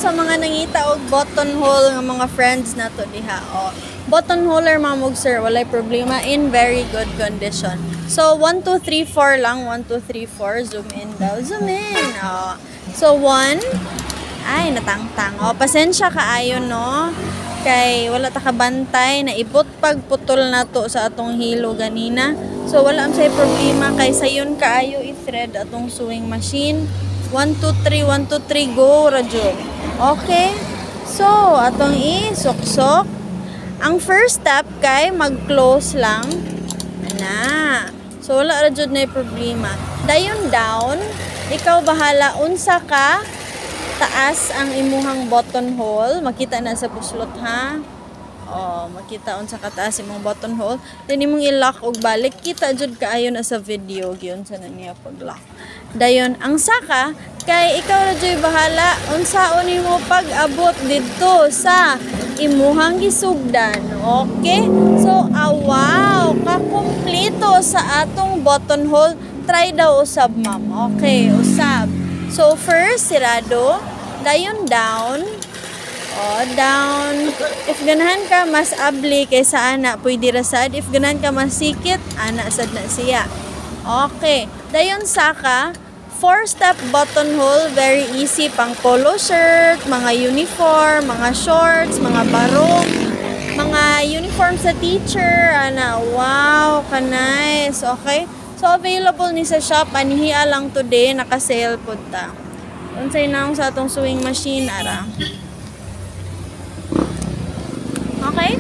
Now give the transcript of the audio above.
sa mga nangita og buttonhole nga mga friends na to diha. O, buttonholer mamog sir, walay problema, in very good condition. So 1 2 3 4 lang, 1 2 3 4, zoom in daw, zoom in. O, so 1, ay natangtang. O, pasensya kaayo no. Kay wala ta kabantay na ibot pagputol na to sa atong hilo ganina. So wala am say problema kay sayon kaayo i-thread atong sewing machine. 1 2 3 1 2 3 go rajud. Okay? So atong i-suksok. Ang first step kay mag-close lang na. So wala rajud na problema. Dayon down, ikaw bahala unsa ka taas ang imuhang buttonhole. Makita na sa puslot ha. Oh, makita unsa ka taas imong buttonhole. Then imong i-lock og balik. Kita jud kaayo na sa video gyud sa niya pag-lock. Dayon ang saka kay ikaw ra jud bahala unsaon nimo pag-abot didto sa imuhang gisugdan. Okay? So, wow, kakumpleto sa atong buttonhole. Try daw usab ma'am. Okay, usab. So, first, sirado. Dayon down. O, down. If ganahan ka, mas abli kaysa ana, pwede rasad. If ganahan ka, mas sikit, ana, sad na siya. Okay. Dayon saka, 4-step buttonhole. Very easy. Pang polo shirt, mga uniform, mga shorts, mga barong, mga uniform sa teacher. Ana, wow, ka-nice. Okay. So, available ni sa shop. Anihiya lang today. Naka-sale po ta. Unsay na sa atong sewing machine, ara. Okay?